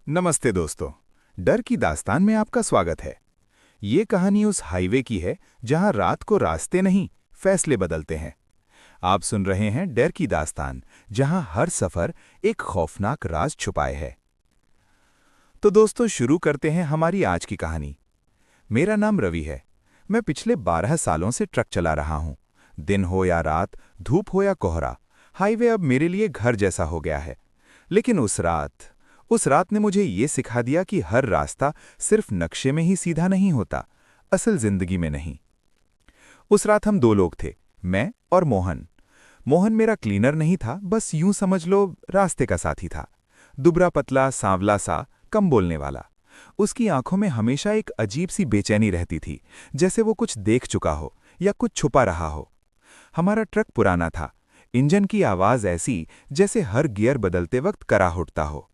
नमस्ते दोस्तों। डर की दास्तान में आपका स्वागत है। ये कहानी उस हाईवे की है जहां रात को रास्ते नहीं, फैसले बदलते हैं। आप सुन रहे हैं डर की दास्तान, जहां हर सफर एक खौफनाक राज छुपाए है। तो दोस्तों, शुरू करते हैं हमारी आज की कहानी। मेरा नाम रवि है। मैं पिछले 12 सालों से ट्रक चला रहा हूं। दिन हो या रात, धूप हो या कोहरा, हाईवे अब मेरे लिए घर जैसा हो गया है। लेकिन उस रात ने मुझे ये सिखा दिया कि हर रास्ता सिर्फ नक्शे में ही सीधा नहीं होता, असल जिंदगी में नहीं। उस रात हम दो लोग थे, मैं और मोहन। मोहन मेरा क्लीनर नहीं था, बस यूं समझ लो रास्ते का साथी था। दुबरा पतला, सांवला सा, कम बोलने वाला। उसकी आंखों में हमेशा एक अजीब सी बेचैनी रहती थी, जैसे वो कुछ देख चुका हो या कुछ छुपा रहा हो। हमारा ट्रक पुराना था। इंजन की आवाज ऐसी जैसे हर गियर बदलते वक्त कराह उठता हो।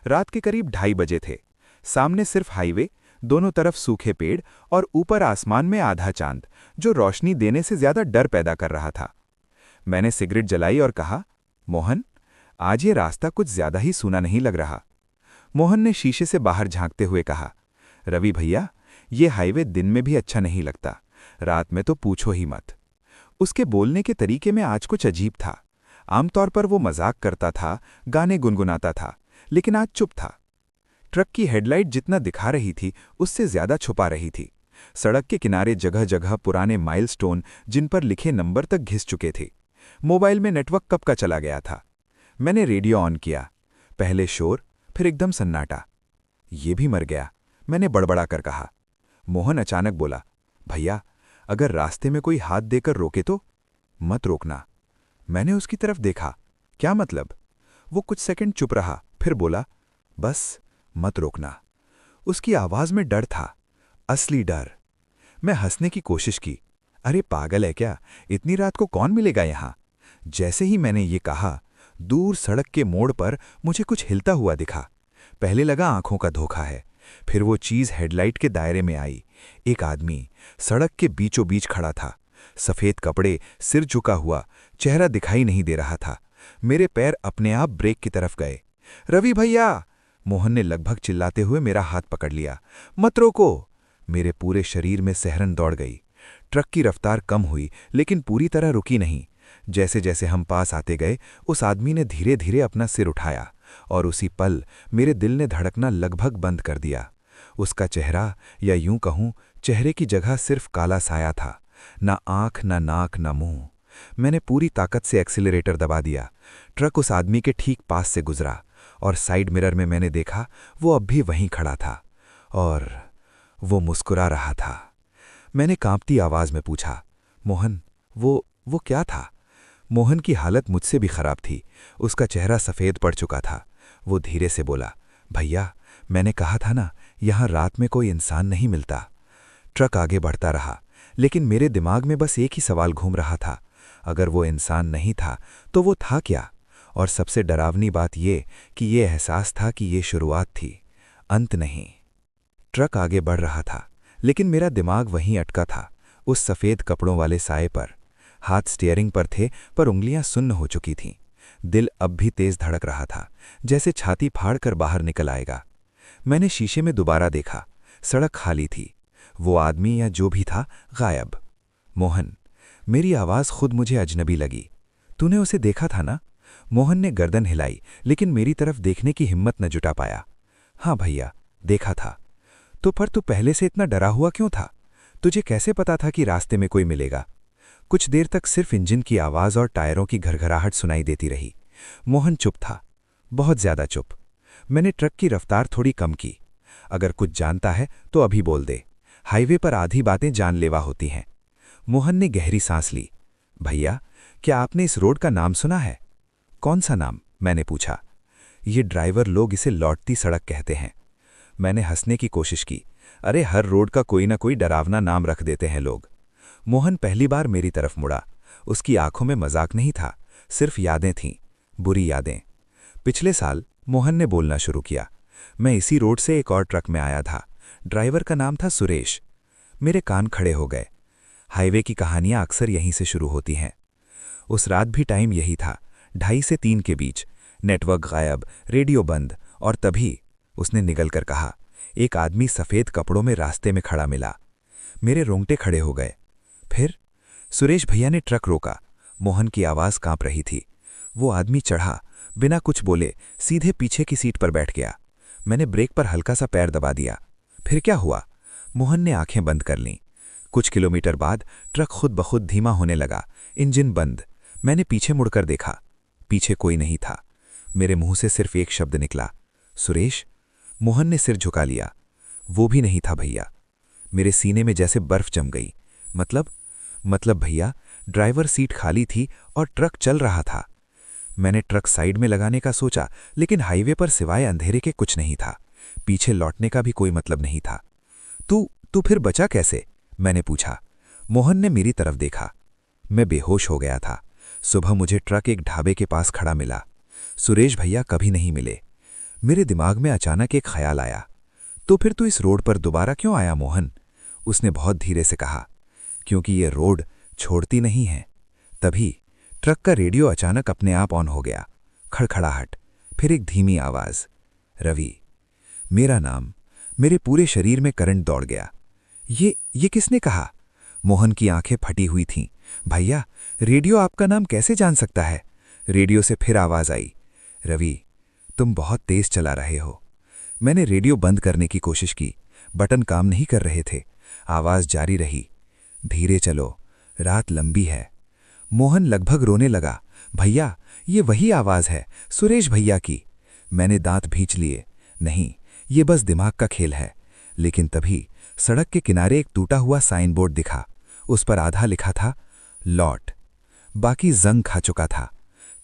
रात के करीब 2:30 बजे थे। सामने सिर्फ हाईवे, दोनों तरफ सूखे पेड़ और ऊपर आसमान में आधा चांद, जो रोशनी देने से ज्यादा डर पैदा कर रहा था। मैंने सिगरेट जलाई और कहा, मोहन, आज ये रास्ता कुछ ज्यादा ही सूना नहीं लग रहा। मोहन ने शीशे से बाहर झांकते हुए कहा, रवि भैया, ये हाईवे दिन में भी अच्छा नहीं लगता, रात में तो पूछो ही मत। उसके बोलने के तरीके में आज कुछ अजीब था। आमतौर पर वो मजाक करता था, गाने गुनगुनाता था, लेकिन आज चुप था। ट्रक की हेडलाइट जितना दिखा रही थी, उससे ज्यादा छुपा रही थी। सड़क के किनारे जगह जगह पुराने माइलस्टोन, जिन पर लिखे नंबर तक घिस चुके थे। मोबाइल में नेटवर्क कब का चला गया था। मैंने रेडियो ऑन किया। पहले शोर, फिर एकदम सन्नाटा। ये भी मर गया, मैंने बड़बड़ा कर कहा। मोहन अचानक बोला, भैया, अगर रास्ते में कोई हाथ देकर रोके तो? मत रोकना। मैंने उसकी तरफ देखा। क्या मतलब? वो कुछ सेकंड चुप रहा, फिर बोला, बस मत रोकना। उसकी आवाज में डर था, असली डर। मैं हंसने की कोशिश की। अरे पागल है क्या, इतनी रात को कौन मिलेगा यहां? जैसे ही मैंने ये कहा, दूर सड़क के मोड़ पर मुझे कुछ हिलता हुआ दिखा। पहले लगा आंखों का धोखा है, फिर वो चीज हेडलाइट के दायरे में आई। एक आदमी सड़क के बीचों बीच खड़ा था। सफेद कपड़े, सिर झुका हुआ, चेहरा दिखाई नहीं दे रहा था। मेरे पैर अपने आप ब्रेक की तरफ गए। रवि भैया! मोहन ने लगभग चिल्लाते हुए मेरा हाथ पकड़ लिया। मत रोको! मेरे पूरे शरीर में सिहरन दौड़ गई। ट्रक की रफ्तार कम हुई, लेकिन पूरी तरह रुकी नहीं। जैसे जैसे हम पास आते गए, उस आदमी ने धीरे धीरे अपना सिर उठाया, और उसी पल मेरे दिल ने धड़कना लगभग बंद कर दिया। उसका चेहरा, या यूं कहूं, चेहरे की जगह सिर्फ काला साया था। ना आंख, ना नाक, ना मुंह। मैंने पूरी ताकत से एक्सीलरेटर दबा दिया। ट्रक उस आदमी के ठीक पास से गुजरा, और साइड मिरर में मैंने देखा, वो अब भी वहीं खड़ा था, और वो मुस्कुरा रहा था। मैंने कांपती आवाज में पूछा, मोहन, वो क्या था? मोहन की हालत मुझसे भी खराब थी। उसका चेहरा सफ़ेद पड़ चुका था। वो धीरे से बोला, भैया, मैंने कहा था ना, यहाँ रात में कोई इंसान नहीं मिलता। ट्रक आगे बढ़ता रहा, लेकिन मेरे दिमाग में बस एक ही सवाल घूम रहा था, अगर वो इंसान नहीं था तो वो था क्या? और सबसे डरावनी बात ये कि ये एहसास था कि ये शुरुआत थी, अंत नहीं। ट्रक आगे बढ़ रहा था, लेकिन मेरा दिमाग वहीं अटका था, उस सफ़ेद कपड़ों वाले साए पर। हाथ स्टीयरिंग पर थे, पर उंगलियां सुन्न हो चुकी थीं। दिल अब भी तेज धड़क रहा था, जैसे छाती फाड़ कर बाहर निकल आएगा। मैंने शीशे में दोबारा देखा। सड़क खाली थी। वो आदमी या जो भी था, गायब। मोहन, मेरी आवाज़ खुद मुझे अजनबी लगी। तूने उसे देखा था ना? मोहन ने गर्दन हिलाई, लेकिन मेरी तरफ देखने की हिम्मत न जुटा पाया। हाँ भैया, देखा था। तो पर तू पहले से इतना डरा हुआ क्यों था? तुझे कैसे पता था कि रास्ते में कोई मिलेगा? कुछ देर तक सिर्फ इंजन की आवाज और टायरों की घरघराहट सुनाई देती रही। मोहन चुप था, बहुत ज्यादा चुप। मैंने ट्रक की रफ्तार थोड़ी कम की। अगर कुछ जानता है तो अभी बोल दे। हाईवे पर आधी बातें जानलेवा होती हैं। मोहन ने गहरी सांस ली। भैया, क्या आपने इस रोड का नाम सुना है? कौन सा नाम? मैंने पूछा। ये ड्राइवर लोग इसे लौटती सड़क कहते हैं। मैंने हंसने की कोशिश की। अरे, हर रोड का कोई ना कोई डरावना नाम रख देते हैं लोग। मोहन पहली बार मेरी तरफ मुड़ा। उसकी आंखों में मजाक नहीं था, सिर्फ यादें थीं, बुरी यादें। पिछले साल, मोहन ने बोलना शुरू किया, मैं इसी रोड से एक और ट्रक में आया था। ड्राइवर का नाम था सुरेश। मेरे कान खड़े हो गए। हाईवे की कहानियां अक्सर यहीं से शुरू होती हैं। उस रात भी टाइम यही था, 2:30 से 3 के बीच। नेटवर्क गायब, रेडियो बंद, और तभी उसने निगल कर कहा। एक आदमी सफ़ेद कपड़ों में रास्ते में खड़ा मिला। मेरे रोंगटे खड़े हो गए। फिर सुरेश भैया ने ट्रक रोका। मोहन की आवाज़ कांप रही थी। वो आदमी चढ़ा, बिना कुछ बोले सीधे पीछे की सीट पर बैठ गया। मैंने ब्रेक पर हल्का सा पैर दबा दिया। फिर क्या हुआ? मोहन ने आंखें बंद कर लीं। कुछ किलोमीटर बाद ट्रक खुद ब खुद धीमा होने लगा, इंजन बंद। मैंने पीछे मुड़कर देखा। पीछे कोई नहीं था। मेरे मुंह से सिर्फ एक शब्द निकला, सुरेश। मोहन ने सिर झुका लिया। वो भी नहीं था भैया। मेरे सीने में जैसे बर्फ जम गई। मतलब भैया, ड्राइवर सीट खाली थी और ट्रक चल रहा था। मैंने ट्रक साइड में लगाने का सोचा, लेकिन हाईवे पर सिवाय अंधेरे के कुछ नहीं था। पीछे लौटने का भी कोई मतलब नहीं था। तू फिर बचा कैसे? मैंने पूछा। मोहन ने मेरी तरफ देखा। मैं बेहोश हो गया था। सुबह मुझे ट्रक एक ढाबे के पास खड़ा मिला। सुरेश भैया कभी नहीं मिले। मेरे दिमाग में अचानक एक ख्याल आया। तो फिर तू इस रोड पर दोबारा क्यों आया मोहन? उसने बहुत धीरे से कहा। क्योंकि ये रोड छोड़ती नहीं है। तभी ट्रक का रेडियो अचानक अपने आप ऑन हो गया। खड़खड़ाहट, फिर एक धीमी आवाज, रवि। मेरा नाम। मेरे पूरे शरीर में करंट दौड़ गया। ये किसने कहा? मोहन की आंखें फटी हुई थीं। भैया, रेडियो आपका नाम कैसे जान सकता है? रेडियो से फिर आवाज आई, रवि, तुम बहुत तेज चला रहे हो। मैंने रेडियो बंद करने की कोशिश की। बटन काम नहीं कर रहे थे। आवाज जारी रही, धीरे चलो, रात लंबी है। मोहन लगभग रोने लगा। भैया, ये वही आवाज है, सुरेश भैया की। मैंने दांत भींच लिए। नहीं, ये बस दिमाग का खेल है। लेकिन तभी सड़क के किनारे एक टूटा हुआ साइन बोर्ड दिखा। उस पर आधा लिखा था, लौट। बाकी जंग खा चुका था।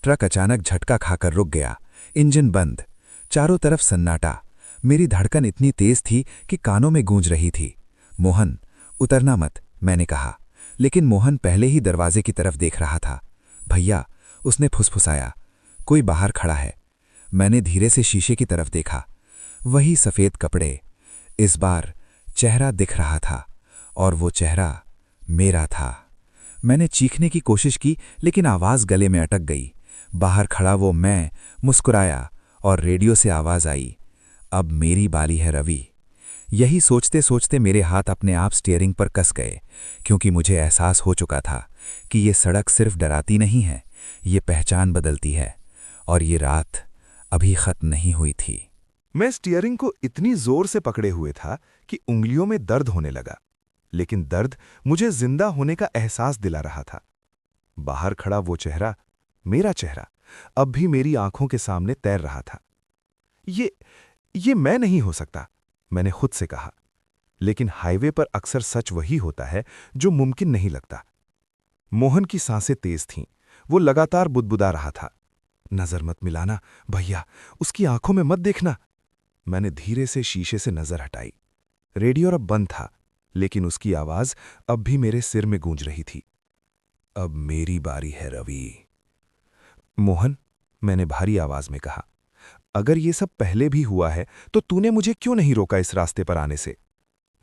ट्रक अचानक झटका खाकर रुक गया। इंजन बंद। चारों तरफ सन्नाटा। मेरी धड़कन इतनी तेज थी कि कानों में गूंज रही थी। मोहन, उतरना मत, मैंने कहा। लेकिन मोहन पहले ही दरवाजे की तरफ देख रहा था। भैया, उसने फुसफुसाया, कोई बाहर खड़ा है। मैंने धीरे से शीशे की तरफ देखा। वही सफ़ेद कपड़े। इस बार चेहरा दिख रहा था, और वो चेहरा मेरा था। मैंने चीखने की कोशिश की, लेकिन आवाज़ गले में अटक गई। बाहर खड़ा वो मैं मुस्कुराया, और रेडियो से आवाज़ आई, अब मेरी बारी है रवि। यही सोचते सोचते मेरे हाथ अपने आप स्टीयरिंग पर कस गए, क्योंकि मुझे एहसास हो चुका था कि ये सड़क सिर्फ डराती नहीं है, ये पहचान बदलती है। और ये रात अभी खत्म नहीं हुई थी। मैं स्टीयरिंग को इतनी जोर से पकड़े हुए था कि उंगलियों में दर्द होने लगा, लेकिन दर्द मुझे जिंदा होने का एहसास दिला रहा था। बाहर खड़ा वो चेहरा, मेरा चेहरा, अब भी मेरी आंखों के सामने तैर रहा था। ये मैं नहीं हो सकता, मैंने खुद से कहा। लेकिन हाईवे पर अक्सर सच वही होता है जो मुमकिन नहीं लगता। मोहन की सांसें तेज थीं। वो लगातार बुदबुदा रहा था, नजर मत मिलाना भैया, उसकी आंखों में मत देखना। मैंने धीरे से शीशे से नजर हटाई। रेडियो अब बंद था, लेकिन उसकी आवाज अब भी मेरे सिर में गूंज रही थी। अब मेरी बारी है रवि। मोहन, मैंने भारी आवाज में कहा, अगर ये सब पहले भी हुआ है तो तूने मुझे क्यों नहीं रोका इस रास्ते पर आने से?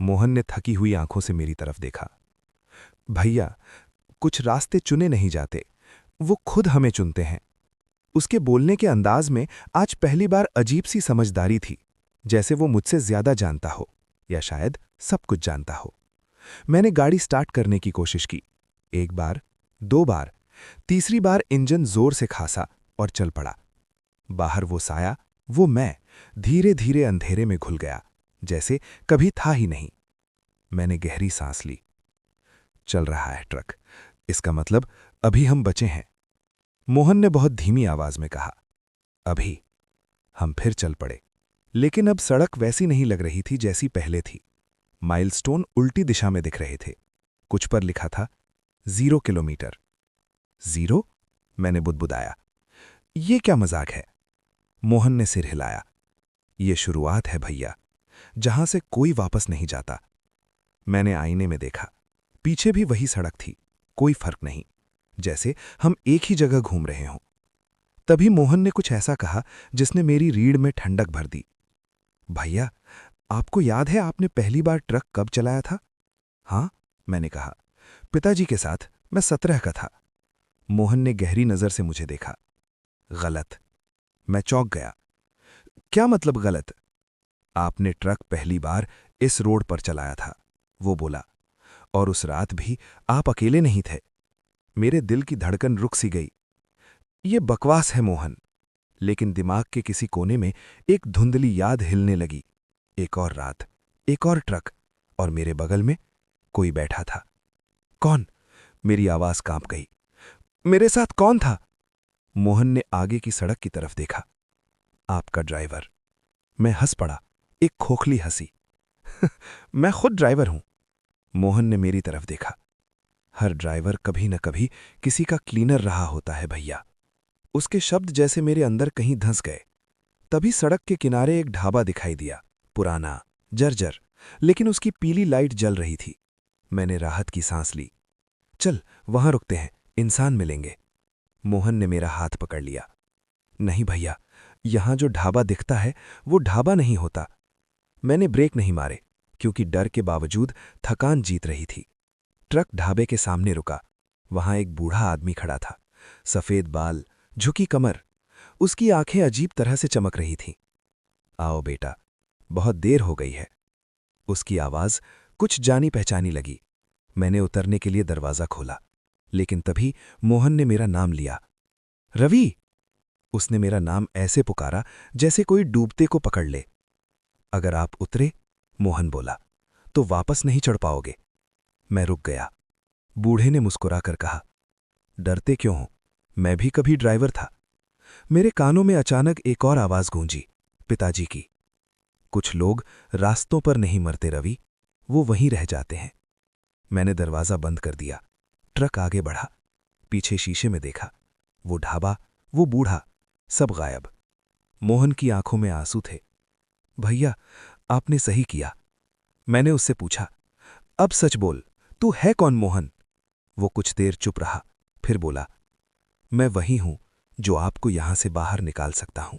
मोहन ने थकी हुई आंखों से मेरी तरफ देखा। भैया, कुछ रास्ते चुने नहीं जाते, वो खुद हमें चुनते हैं। उसके बोलने के अंदाज में आज पहली बार अजीब सी समझदारी थी, जैसे वो मुझसे ज्यादा जानता हो, या शायद सब कुछ जानता हो। मैंने गाड़ी स्टार्ट करने की कोशिश की। एक बार, दो बार, तीसरी बार इंजन जोर से खासा और चल पड़ा। बाहर वो साया, वो मैं, धीरे धीरे अंधेरे में घुल गया, जैसे कभी था ही नहीं। मैंने गहरी सांस ली। चल रहा है ट्रक, इसका मतलब अभी हम बचे हैं। मोहन ने बहुत धीमी आवाज में कहा, अभी। हम फिर चल पड़े। लेकिन अब सड़क वैसी नहीं लग रही थी जैसी पहले थी। माइलस्टोन उल्टी दिशा में दिख रहे थे। कुछ पर लिखा था 0 किलोमीटर। 0? मैंने बुदबुदाया। ये क्या मजाक है? मोहन ने सिर हिलाया। ये शुरुआत है भैया, जहां से कोई वापस नहीं जाता। मैंने आईने में देखा। पीछे भी वही सड़क थी, कोई फर्क नहीं, जैसे हम एक ही जगह घूम रहे हों। तभी मोहन ने कुछ ऐसा कहा जिसने मेरी रीढ़ में ठंडक भर दी। भैया, आपको याद है आपने पहली बार ट्रक कब चलाया था? हाँ, मैंने कहा। पिताजी के साथ, मैं 17 का था। मोहन ने गहरी नजर से मुझे देखा। गलत। मैं चौंक गया। क्या मतलब गलत? आपने ट्रक पहली बार इस रोड पर चलाया था, वो बोला। और उस रात भी आप अकेले नहीं थे। मेरे दिल की धड़कन रुक सी गई। ये बकवास है मोहन। लेकिन दिमाग के किसी कोने में एक धुंधली याद हिलने लगी। एक और रात, एक और ट्रक, और मेरे बगल में कोई बैठा था। कौन? मेरी आवाज कांप गई। मेरे साथ कौन था? मोहन ने आगे की सड़क की तरफ देखा। आपका ड्राइवर। मैं हंस पड़ा, एक खोखली हंसी। मैं खुद ड्राइवर हूं। मोहन ने मेरी तरफ देखा। हर ड्राइवर कभी न कभी किसी का क्लीनर रहा होता है भैया। उसके शब्द जैसे मेरे अंदर कहीं धंस गए। तभी सड़क के किनारे एक ढाबा दिखाई दिया, पुराना, जर्जर, लेकिन उसकी पीली लाइट जल रही थी। मैंने राहत की सांस ली। चल, वहां रुकते हैं, इंसान मिलेंगे। मोहन ने मेरा हाथ पकड़ लिया। नहीं भैया, यहां जो ढाबा दिखता है वो ढाबा नहीं होता। मैंने ब्रेक नहीं मारे, क्योंकि डर के बावजूद थकान जीत रही थी। ट्रक ढाबे के सामने रुका। वहां एक बूढ़ा आदमी खड़ा था, सफेद बाल, झुकी कमर। उसकी आंखें अजीब तरह से चमक रही थीं। आओ बेटा, बहुत देर हो गई है। उसकी आवाज कुछ जानी पहचानी लगी। मैंने उतरने के लिए दरवाजा खोला, लेकिन तभी मोहन ने मेरा नाम लिया। रवि! उसने मेरा नाम ऐसे पुकारा जैसे कोई डूबते को पकड़ ले। अगर आप उतरे, मोहन बोला, तो वापस नहीं चढ़ पाओगे। मैं रुक गया। बूढ़े ने मुस्कुराकर कहा, डरते क्यों हो? मैं भी कभी ड्राइवर था। मेरे कानों में अचानक एक और आवाज गूंजी, पिताजी की। कुछ लोग रास्तों पर नहीं मरते रवि, वो वहीं रह जाते हैं। मैंने दरवाजा बंद कर दिया। ट्रक आगे बढ़ा। पीछे शीशे में देखा। वो ढाबा, वो बूढ़ा, सब गायब। मोहन की आंखों में आंसू थे। भैया, आपने सही किया। मैंने उससे पूछा, अब सच बोल, तू है कौन मोहन? वो कुछ देर चुप रहा, फिर बोला, मैं वही हूं जो आपको यहां से बाहर निकाल सकता हूं।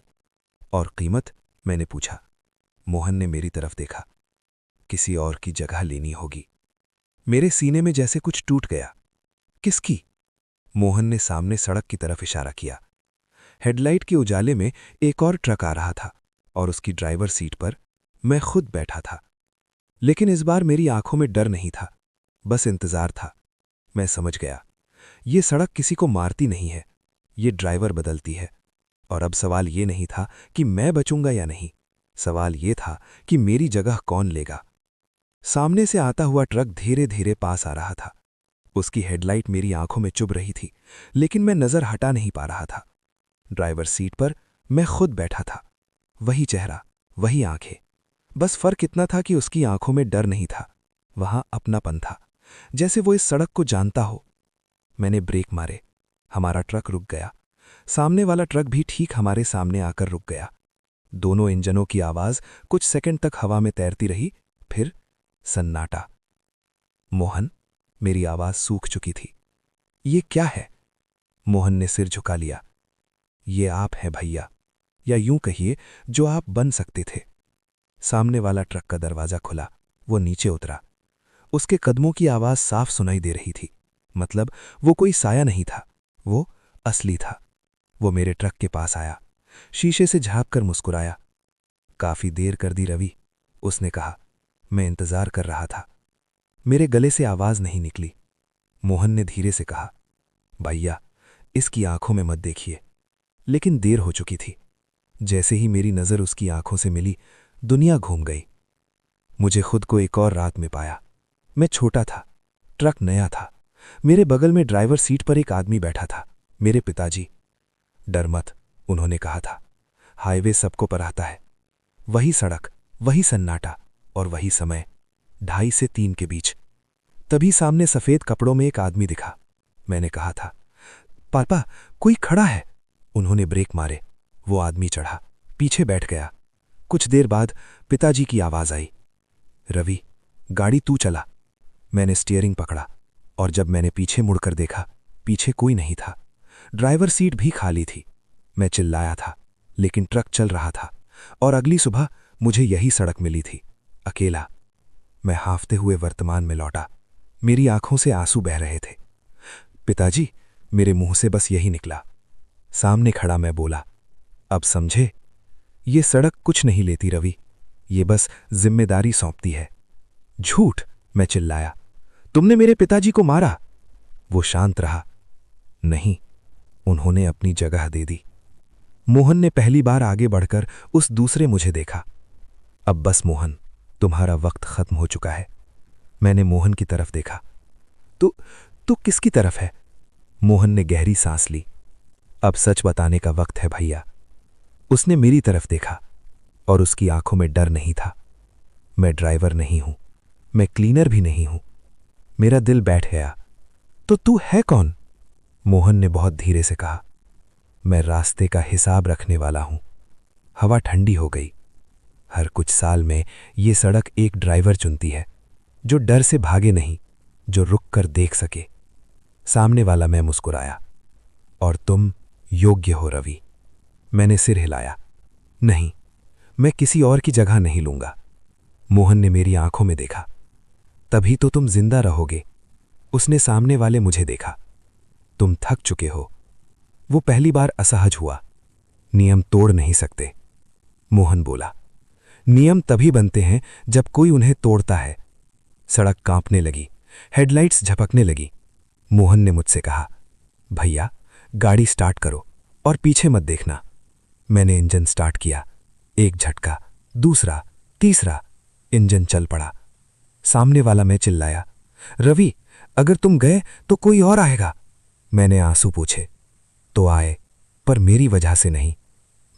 और कीमत? मैंने पूछा। मोहन ने मेरी तरफ देखा। किसी और की जगह लेनी होगी। मेरे सीने में जैसे कुछ टूट गया। किसकी? मोहन ने सामने सड़क की तरफ इशारा किया। हेडलाइट के उजाले में एक और ट्रक आ रहा था, और उसकी ड्राइवर सीट पर मैं खुद बैठा था। लेकिन इस बार मेरी आंखों में डर नहीं था, बस इंतजार था। मैं समझ गया, ये सड़क किसी को मारती नहीं है, ये ड्राइवर बदलती है। और अब सवाल ये नहीं था कि मैं बचूंगा या नहीं, सवाल ये था कि मेरी जगह कौन लेगा। सामने से आता हुआ ट्रक धीरे धीरे पास आ रहा था। उसकी हेडलाइट मेरी आंखों में चुभ रही थी, लेकिन मैं नजर हटा नहीं पा रहा था। ड्राइवर सीट पर मैं खुद बैठा था। वही चेहरा, वही आंखें। बस फर्क इतना था कि उसकी आंखों में डर नहीं था, वहां अपनापन था, जैसे वो इस सड़क को जानता हो। मैंने ब्रेक मारे। हमारा ट्रक रुक गया। सामने वाला ट्रक भी ठीक हमारे सामने आकर रुक गया। दोनों इंजनों की आवाज कुछ सेकंड तक हवा में तैरती रही, फिर सन्नाटा। मोहन, मेरी आवाज सूख चुकी थी। ये क्या है? मोहन ने सिर झुका लिया। ये आप हैं भैया, या यूं कहिए जो आप बन सकते थे। सामने वाला ट्रक का दरवाजा खुला। वो नीचे उतरा। उसके कदमों की आवाज साफ सुनाई दे रही थी। मतलब वो कोई साया नहीं था, वो असली था। वो मेरे ट्रक के पास आया, शीशे से झांक कर मुस्कुराया। काफी देर कर दी रवि, उसने कहा। मैं इंतजार कर रहा था। मेरे गले से आवाज नहीं निकली। मोहन ने धीरे से कहा, भैया, इसकी आंखों में मत देखिए। लेकिन देर हो चुकी थी। जैसे ही मेरी नजर उसकी आंखों से मिली, दुनिया घूम गई। मुझे खुद को एक और रात में पाया। मैं छोटा था, ट्रक नया था। मेरे बगल में ड्राइवर सीट पर एक आदमी बैठा था, मेरे पिताजी। डर मत, उन्होंने कहा था। हाईवे सबको पर आता है। वही सड़क, वही सन्नाटा, और वही समय, 2:30 से 3 के बीच। तभी सामने सफेद कपड़ों में एक आदमी दिखा। मैंने कहा था, पापा, कोई खड़ा है। उन्होंने ब्रेक मारे। वो आदमी चढ़ा, पीछे बैठ गया। कुछ देर बाद पिताजी की आवाज आई, रवि, गाड़ी तू चला। मैंने स्टीयरिंग पकड़ा, और जब मैंने पीछे मुड़कर देखा, पीछे कोई नहीं था। ड्राइवर सीट भी खाली थी। मैं चिल्लाया था, लेकिन ट्रक चल रहा था। और अगली सुबह मुझे यही सड़क मिली थी, अकेला। मैं हांफते हुए वर्तमान में लौटा। मेरी आंखों से आंसू बह रहे थे। पिताजी, मेरे मुंह से बस यही निकला। सामने खड़ा मैं बोला, अब समझे? ये सड़क कुछ नहीं लेती रवि, ये बस जिम्मेदारी सौंपती है। झूठ, मैं चिल्लाया। तुमने मेरे पिताजी को मारा। वो शांत रहा। नहीं, उन्होंने अपनी जगह दे दी। मोहन ने पहली बार आगे बढ़कर उस दूसरे मुझे देखा। अब बस मोहन, तुम्हारा वक्त खत्म हो चुका है। मैंने मोहन की तरफ देखा। तू किसकी तरफ है? मोहन ने गहरी सांस ली। अब सच बताने का वक्त है भैया। उसने मेरी तरफ देखा और उसकी आंखों में डर नहीं था। मैं ड्राइवर नहीं हूं, मैं क्लीनर भी नहीं हूं। मेरा दिल बैठ गया। तो तू है कौन? मोहन ने बहुत धीरे से कहा। मैं रास्ते का हिसाब रखने वाला हूं। हवा ठंडी हो गई। हर कुछ साल में ये सड़क एक ड्राइवर चुनती है, जो डर से भागे नहीं, जो रुक कर देख सके। सामने वाला मैं मुस्कुराया। और तुम योग्य हो रवि। मैंने सिर हिलाया। नहीं, मैं किसी और की जगह नहीं लूंगा। मोहन ने मेरी आंखों में देखा। तभी तो तुम जिंदा रहोगे। उसने सामने वाले मुझे देखा। तुम थक चुके हो। वो पहली बार असहज हुआ। नियम तोड़ नहीं सकते। मोहन बोला। नियम तभी बनते हैं जब कोई उन्हें तोड़ता है। सड़क कांपने लगी, हेडलाइट्स झपकने लगी। मोहन ने मुझसे कहा, भैया गाड़ी स्टार्ट करो और पीछे मत देखना। मैंने इंजन स्टार्ट किया। एक झटका, दूसरा, तीसरा, इंजन चल पड़ा। सामने वाला मैं चिल्लाया, रवि अगर तुम गए तो कोई और आएगा। मैंने आंसू पूछे। तो आए, पर मेरी वजह से नहीं।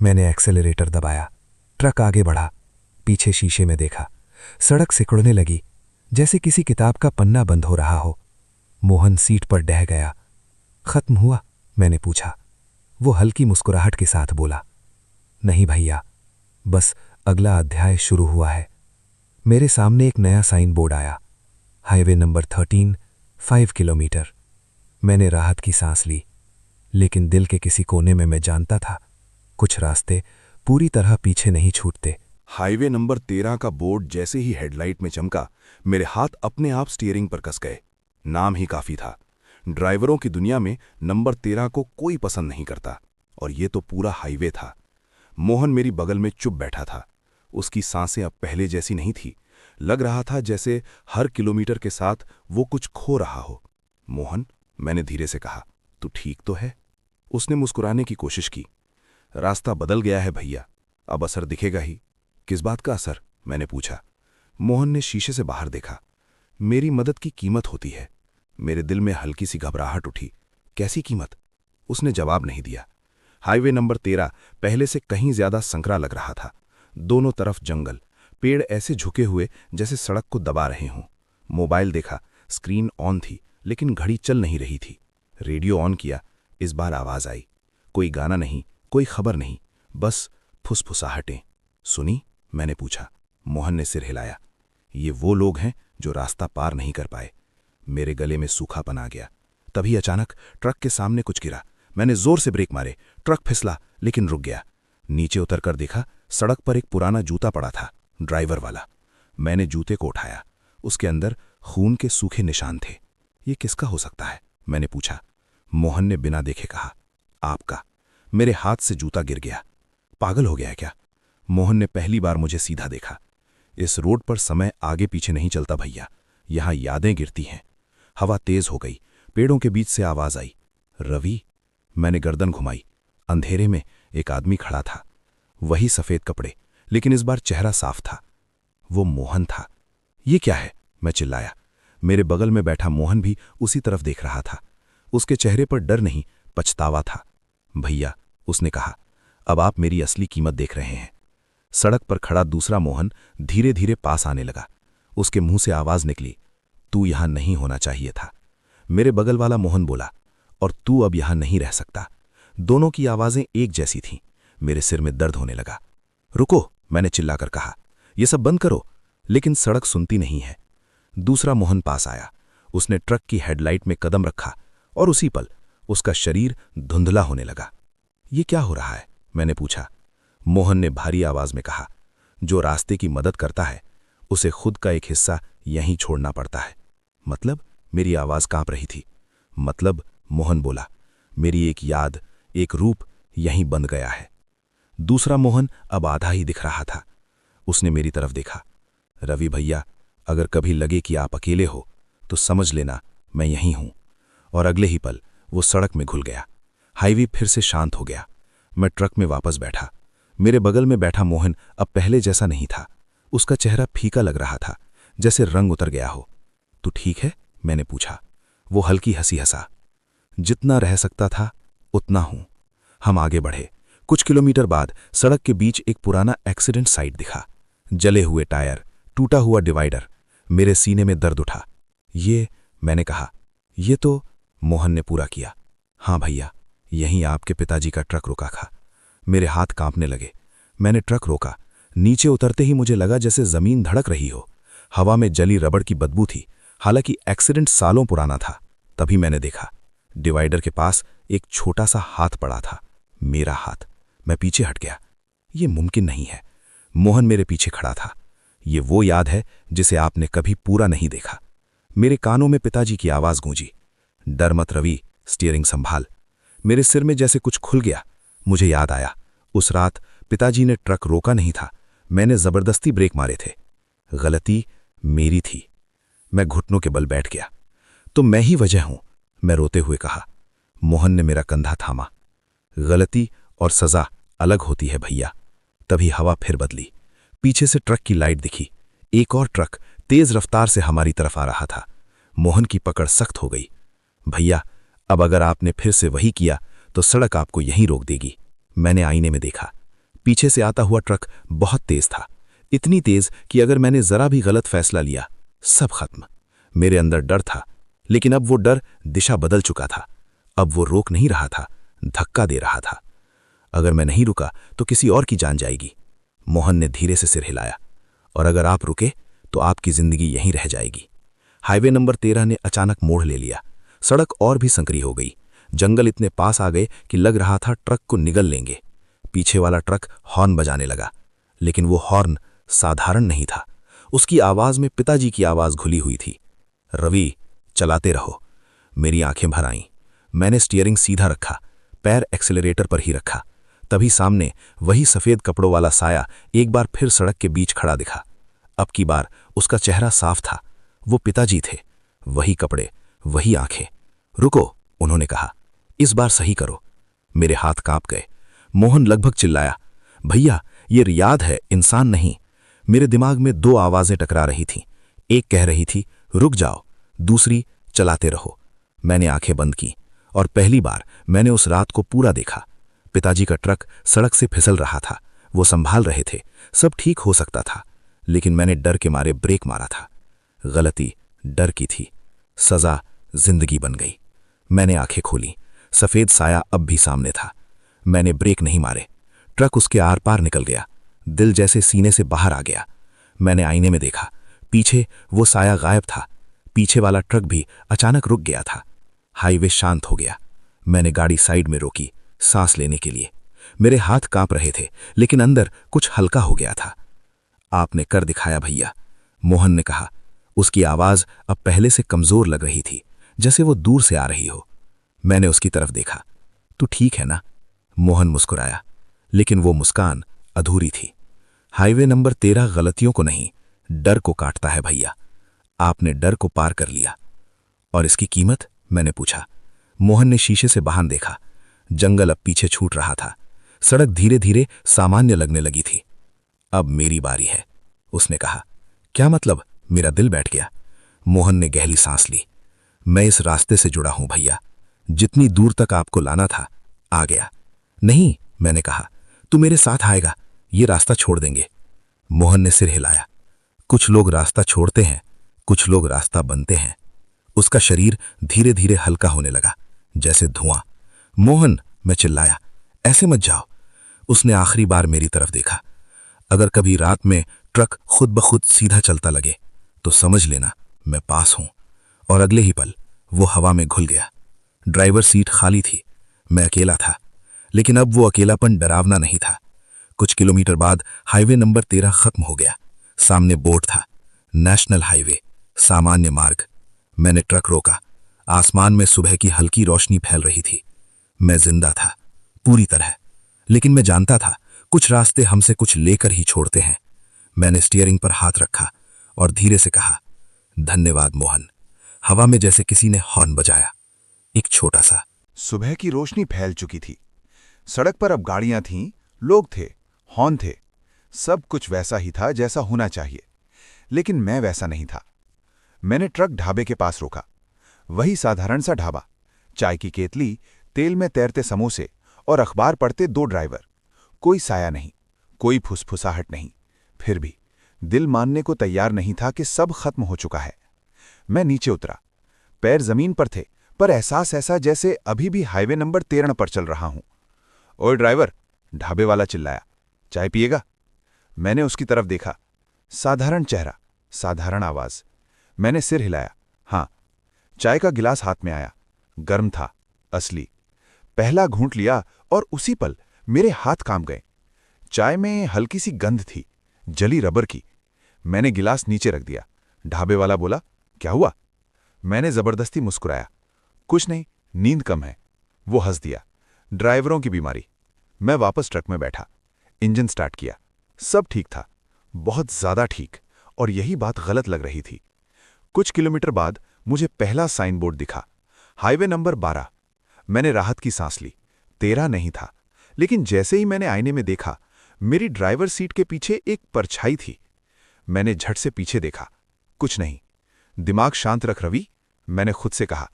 मैंने एक्सेलरेटर दबाया। ट्रक आगे बढ़ा। पीछे शीशे में देखा। सड़क सिकुड़ने लगी, जैसे किसी किताब का पन्ना बंद हो रहा हो। मोहन सीट पर डह गया। खत्म हुआ? मैंने पूछा। वो हल्की मुस्कुराहट के साथ बोला, नहीं भैया, बस अगला अध्याय शुरू हुआ है। मेरे सामने एक नया साइन बोर्ड आया। Highway number 13, 5 kilometre. मैंने राहत की सांस ली, लेकिन दिल के किसी कोने में मैं जानता था, कुछ रास्ते पूरी तरह पीछे नहीं छूटते। हाईवे नंबर 13 का बोर्ड जैसे ही हेडलाइट में चमका, मेरे हाथ अपने आप स्टीयरिंग पर कस गए। नाम ही काफी था। ड्राइवरों की दुनिया में नंबर 13 को कोई पसंद नहीं करता, और ये तो पूरा हाईवे था। मोहन मेरी बगल में चुप बैठा था। उसकी सांसें अब पहले जैसी नहीं थी। लग रहा था जैसे हर किलोमीटर के साथ वो कुछ खो रहा हो। मोहन, मैंने धीरे से कहा, तू ठीक तो है? उसने मुस्कुराने की कोशिश की। रास्ता बदल गया है भैया, अब असर दिखेगा ही। किस बात का असर? मैंने पूछा। मोहन ने शीशे से बाहर देखा। मेरी मदद की कीमत होती है। मेरे दिल में हल्की सी घबराहट उठी। कैसी कीमत? उसने जवाब नहीं दिया। हाईवे नंबर 13 पहले से कहीं ज्यादा संकरा लग रहा था। दोनों तरफ जंगल, पेड़ ऐसे झुके हुए जैसे सड़क को दबा रहे हों। मोबाइल देखा, स्क्रीन ऑन थी, लेकिन घड़ी चल नहीं रही थी। रेडियो ऑन किया, इस बार आवाज आई। कोई गाना नहीं, कोई खबर नहीं, बस फुसफुसाहटें। सुनी? मैंने पूछा। मोहन ने सिर हिलाया। ये वो लोग हैं जो रास्ता पार नहीं कर पाए। मेरे गले में सूखापन आ गया। तभी अचानक ट्रक के सामने कुछ गिरा। मैंने जोर से ब्रेक मारे। ट्रक फिसला, लेकिन रुक गया। नीचे उतरकर देखा, सड़क पर एक पुराना जूता पड़ा था, ड्राइवर वाला। मैंने जूते को उठाया। उसके अंदर खून के सूखे निशान थे। ये किसका हो सकता है? मैंने पूछा। मोहन ने बिना देखे कहा, आपका। मेरे हाथ से जूता गिर गया। पागल हो गया है क्या? मोहन ने पहली बार मुझे सीधा देखा। इस रोड पर समय आगे पीछे नहीं चलता भैया, यहां यादें गिरती हैं। हवा तेज हो गई। पेड़ों के बीच से आवाज आई, रवि। मैंने गर्दन घुमाई। अंधेरे में एक आदमी खड़ा था। वही सफेद कपड़े, लेकिन इस बार चेहरा साफ था। वो मोहन था। ये क्या है? मैं चिल्लाया। मेरे बगल में बैठा मोहन भी उसी तरफ देख रहा था। उसके चेहरे पर डर नहीं, पछतावा था। भैया, उसने कहा, अब आप मेरी असली कीमत देख रहे हैं। सड़क पर खड़ा दूसरा मोहन धीरे धीरे पास आने लगा। उसके मुंह से आवाज निकली, तू यहां नहीं होना चाहिए था। मेरे बगल वाला मोहन बोला, और तू अब यहां नहीं रह सकता। दोनों की आवाजें एक जैसी थीं। मेरे सिर में दर्द होने लगा। रुको, मैंने चिल्लाकर कहा, यह सब बंद करो। लेकिन सड़क सुनती नहीं है। दूसरा मोहन पास आया। उसने ट्रक की हेडलाइट में कदम रखा, और उसी पल उसका शरीर धुंधला होने लगा। ये क्या हो रहा है? मैंने पूछा। मोहन ने भारी आवाज में कहा, जो रास्ते की मदद करता है उसे खुद का एक हिस्सा यहीं छोड़ना पड़ता है। मतलब? मेरी आवाज कांप रही थी। मतलब, मोहन बोला, मेरी एक याद, एक रूप यहीं बंद गया है। दूसरा मोहन अब आधा ही दिख रहा था। उसने मेरी तरफ देखा। रवि भैया, अगर कभी लगे कि आप अकेले हो तो समझ लेना मैं यहीं हूं। और अगले ही पल वो सड़क में घुल गया। हाईवे फिर से शांत हो गया। मैं ट्रक में वापस बैठा। मेरे बगल में बैठा मोहन अब पहले जैसा नहीं था। उसका चेहरा फीका लग रहा था, जैसे रंग उतर गया हो। तू ठीक है? मैंने पूछा। वो हल्की हंसी हंसा। जितना रह सकता था उतना हूं। हम आगे बढ़े। कुछ किलोमीटर बाद सड़क के बीच एक पुराना एक्सीडेंट साइट दिखा। जले हुए टायर, टूटा हुआ डिवाइडर। मेरे सीने में दर्द उठा। ये, मैंने कहा। ये तो, मोहन ने पूरा किया। हाँ भैया, यहीं आपके पिताजी का ट्रक रुका था। मेरे हाथ कांपने लगे। मैंने ट्रक रोका। नीचे उतरते ही मुझे लगा जैसे जमीन धड़क रही हो। हवा में जली रबड़ की बदबू थी। हालांकि एक्सीडेंट सालों पुराना था। तभी मैंने देखा, डिवाइडर के पास एक छोटा सा हाथ पड़ा था। मेरा हाथ। मैं पीछे हट गया। ये मुमकिन नहीं है। मोहन मेरे पीछे खड़ा था। ये वो याद है जिसे आपने कभी पूरा नहीं देखा। मेरे कानों में पिताजी की आवाज गूंजी। डर मत रवि, स्टीयरिंग संभाल। मेरे सिर में जैसे कुछ खुल गया। मुझे याद आया, उस रात पिताजी ने ट्रक रोका नहीं था। मैंने जबरदस्ती ब्रेक मारे थे। गलती मेरी थी। मैं घुटनों के बल बैठ गया। तो मैं ही वजह हूं, मैं रोते हुए कहा। मोहन ने मेरा कंधा थामा। गलती और सजा अलग होती है भैया। तभी हवा फिर बदली। पीछे से ट्रक की लाइट दिखी। एक और ट्रक तेज रफ्तार से हमारी तरफ आ रहा था। मोहन की पकड़ सख्त हो गई। भैया, अब अगर आपने फिर से वही किया तो सड़क आपको यहीं रोक देगी। मैंने आईने में देखा। पीछे से आता हुआ ट्रक बहुत तेज था। इतनी तेज कि अगर मैंने जरा भी गलत फैसला लिया, सब खत्म। मेरे अंदर डर था, लेकिन अब वो डर दिशा बदल चुका था। अब वो रोक नहीं रहा था, धक्का दे रहा था। अगर मैं नहीं रुका तो किसी और की जान जाएगी। मोहन ने धीरे से सिर हिलाया। और अगर आप रुके तो आपकी जिंदगी यहीं रह जाएगी। हाईवे नंबर 13 ने अचानक मोड़ ले लिया। सड़क और भी संकरी हो गई। जंगल इतने पास आ गए कि लग रहा था ट्रक को निगल लेंगे। पीछे वाला ट्रक हॉर्न बजाने लगा, लेकिन वो हॉर्न साधारण नहीं था। उसकी आवाज में पिताजी की आवाज घुली हुई थी। रवि, चलाते रहो। मेरी आंखें भर आईं। मैंने स्टीयरिंग सीधा रखा, पैर एक्सेलरेटर पर ही रखा। तभी सामने वही सफेद कपड़ों वाला साया एक बार फिर सड़क के बीच खड़ा दिखा। अब की बार उसका चेहरा साफ था। वो पिताजी थे। वही कपड़े, वही आंखें। रुको, उन्होंने कहा। इस बार सही करो। मेरे हाथ कांप गए। मोहन लगभग चिल्लाया, भैया, ये याद है, इंसान नहीं। मेरे दिमाग में दो आवाजें टकरा रही थीं। एक कह रही थी, रुक जाओ। दूसरी, चलाते रहो। मैंने आंखें बंद की और पहली बार मैंने उस रात को पूरा देखा। पिताजी का ट्रक सड़क से फिसल रहा था। वो संभाल रहे थे। सब ठीक हो सकता था, लेकिन मैंने डर के मारे ब्रेक मारा था। गलती डर की थी, सजा जिंदगी बन गई। मैंने आंखें खोली। सफेद साया अब भी सामने था। मैंने ब्रेक नहीं मारे। ट्रक उसके आर पार निकल गया। दिल जैसे सीने से बाहर आ गया। मैंने आईने में देखा। पीछे वो साया गायब था। पीछे वाला ट्रक भी अचानक रुक गया था। हाईवे शांत हो गया। मैंने गाड़ी साइड में रोकी, सांस लेने के लिए। मेरे हाथ कांप रहे थे, लेकिन अंदर कुछ हल्का हो गया था। आपने कर दिखाया भैया, मोहन ने कहा। उसकी आवाज अब पहले से कमजोर लग रही थी, जैसे वो दूर से आ रही हो। मैंने उसकी तरफ देखा। तू ठीक है ना? मोहन मुस्कुराया, लेकिन वो मुस्कान अधूरी थी। हाईवे नंबर 13 गलतियों को नहीं, डर को काटता है भैया। आपने डर को पार कर लिया। और इसकी कीमत? मैंने पूछा। मोहन ने शीशे से बाहर देखा। जंगल अब पीछे छूट रहा था। सड़क धीरे धीरे सामान्य लगने लगी थी। अब मेरी बारी है, उसने कहा। क्या मतलब? मेरा दिल बैठ गया। मोहन ने गहरी सांस ली। मैं इस रास्ते से जुड़ा हूं भैया। जितनी दूर तक आपको लाना था, आ गया। नहीं, मैंने कहा, तू मेरे साथ आएगा, ये रास्ता छोड़ देंगे। मोहन ने सिर हिलाया। कुछ लोग रास्ता छोड़ते हैं, कुछ लोग रास्ता बनते हैं। उसका शरीर धीरे धीरे हल्का होने लगा, जैसे धुआं। मोहन, मैं चिल्लाया, ऐसे मत जाओ। उसने आखिरी बार मेरी तरफ देखा। अगर कभी रात में ट्रक खुद ब खुद सीधा चलता लगे तो समझ लेना मैं पास हूं। और अगले ही पल वो हवा में घुल गया। ड्राइवर सीट खाली थी। मैं अकेला था, लेकिन अब वो अकेलापन डरावना नहीं था। कुछ किलोमीटर बाद हाईवे नंबर 13 खत्म हो गया। सामने बोर्ड था, नेशनल हाईवे, सामान्य मार्ग। मैंने ट्रक रोका। आसमान में सुबह की हल्की रोशनी फैल रही थी। मैं जिंदा था, पूरी तरह। लेकिन मैं जानता था, कुछ रास्ते हमसे कुछ लेकर ही छोड़ते हैं। मैंने स्टीयरिंग पर हाथ रखा और धीरे से कहा, धन्यवाद मोहन। हवा में जैसे किसी ने हॉर्न बजाया, एक छोटा सा। सुबह की रोशनी फैल चुकी थी। सड़क पर अब गाड़ियां थीं, लोग थे, हॉर्न थे। सब कुछ वैसा ही था जैसा होना चाहिए, लेकिन मैं वैसा नहीं था। मैंने ट्रक ढाबे के पास रोका। वही साधारण सा ढाबा, चाय की केतली, तेल में तैरते समोसे और अखबार पढ़ते 2 ड्राइवर। कोई साया नहीं, कोई फुसफुसाहट नहीं। फिर भी दिल मानने को तैयार नहीं था कि सब खत्म हो चुका है। मैं नीचे उतरा। पैर जमीन पर थे, पर एहसास ऐसा जैसे अभी भी हाईवे नंबर 13 पर चल रहा हूं। ओए ड्राइवर, ढाबे वाला चिल्लाया, चाय पिएगा? मैंने उसकी तरफ देखा। साधारण चेहरा, साधारण आवाज। मैंने सिर हिलाया। हां। चाय का गिलास हाथ में आया। गर्म था, असली। पहला घूंट लिया और उसी पल मेरे हाथ कांप गए। चाय में हल्की सी गंध थी, जली रबर की। मैंने गिलास नीचे रख दिया। ढाबे वाला बोला, क्या हुआ? मैंने जबरदस्ती मुस्कुराया। कुछ नहीं, नींद कम है। वो हंस दिया। ड्राइवरों की बीमारी। मैं वापस ट्रक में बैठा। इंजन स्टार्ट किया। सब ठीक था, बहुत ज्यादा ठीक, और यही बात गलत लग रही थी। कुछ किलोमीटर बाद मुझे पहला साइन बोर्ड दिखा, हाईवे नंबर 12। मैंने राहत की सांस ली। 13 नहीं था, लेकिन जैसे ही मैंने आईने में देखा, मेरी ड्राइवर सीट के पीछे एक परछाई थी। मैंने झट से पीछे देखा। कुछ नहीं। दिमाग शांत रख रवि, मैंने खुद से कहा।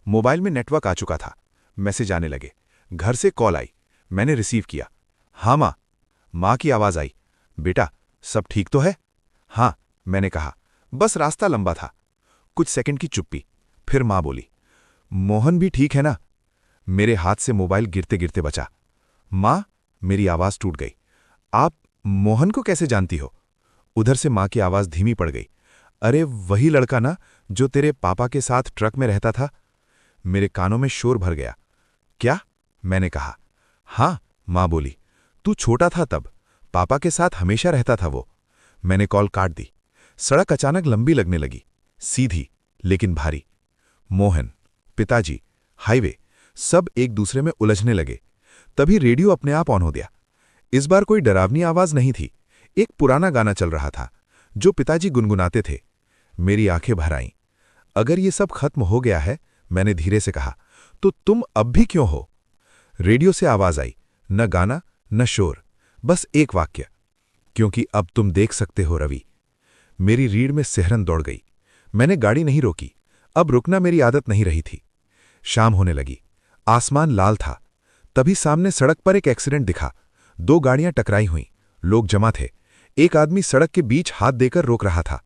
मोबाइल में नेटवर्क आ चुका था। मैसेज आने लगे। घर से कॉल आई। मैंने रिसीव किया। हाँ माँ। माँ की आवाज आई, बेटा सब ठीक तो है? हाँ, मैंने कहा। बस रास्ता लंबा था। कुछ सेकंड की चुप्पी, फिर माँ बोली, मोहन भी ठीक है ना? मेरे हाथ से मोबाइल गिरते गिरते बचा। माँ, मेरी आवाज टूट गई। आप मोहन को कैसे जानती हो? उधर से माँ की आवाज धीमी पड़ गई। अरे वही लड़का ना जो तेरे पापा के साथ ट्रक में रहता था? मेरे कानों में शोर भर गया। क्या? मैंने कहा। हाँ, माँ बोली, तू छोटा था तब, पापा के साथ हमेशा रहता था वो। मैंने कॉल काट दी। सड़क अचानक लंबी लगने लगी, सीधी लेकिन भारी। मोहन, पिताजी, हाईवे, सब एक दूसरे में उलझने लगे। तभी रेडियो अपने आप ऑन हो गया। इस बार कोई डरावनी आवाज नहीं थी। एक पुराना गाना चल रहा था जो पिताजी गुनगुनाते थे। मेरी आंखें भर आईं। अगर ये सब खत्म हो गया है, मैंने धीरे से कहा, तो तुम अब भी क्यों हो? रेडियो से आवाज आई, न गाना न शोर, बस एक वाक्य, क्योंकि अब तुम देख सकते हो रवि। मेरी रीढ़ में सिहरन दौड़ गई। मैंने गाड़ी नहीं रोकी। अब रुकना मेरी आदत नहीं रही थी। शाम होने लगी। आसमान लाल था। तभी सामने सड़क पर एक एक्सीडेंट दिखा। 2 गाड़ियां टकराई हुईं। लोग जमा थे। एक आदमी सड़क के बीच हाथ देकर रोक रहा था।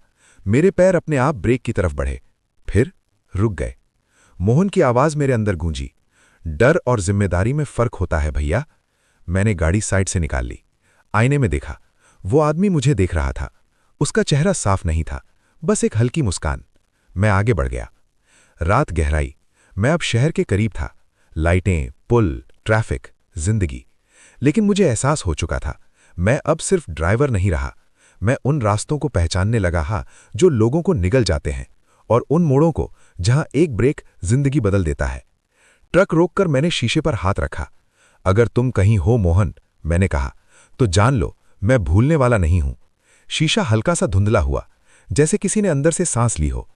मेरे पैर अपने आप ब्रेक की तरफ बढ़े, फिर रुक गए। मोहन की आवाज मेरे अंदर गूंजी, डर और जिम्मेदारी में फर्क होता है भैया। मैंने गाड़ी साइड से निकाल ली। आईने में देखा। वो आदमी मुझे देख रहा था। उसका चेहरा साफ नहीं था, बस एक हल्की मुस्कान। मैं आगे बढ़ गया। रात गहराई। मैं अब शहर के करीब था। लाइटें, पुल, ट्रैफिक, जिंदगी। लेकिन मुझे एहसास हो चुका था, मैं अब सिर्फ ड्राइवर नहीं रहा। मैं उन रास्तों को पहचानने लगा हा जो लोगों को निगल जाते हैं, और उन मोड़ों को जहां एक ब्रेक जिंदगी बदल देता है। ट्रक रोककर मैंने शीशे पर हाथ रखा। अगर तुम कहीं हो मोहन, मैंने कहा, तो जान लो मैं भूलने वाला नहीं हूं। शीशा हल्का सा धुंधला हुआ, जैसे किसी ने अंदर से सांस ली हो।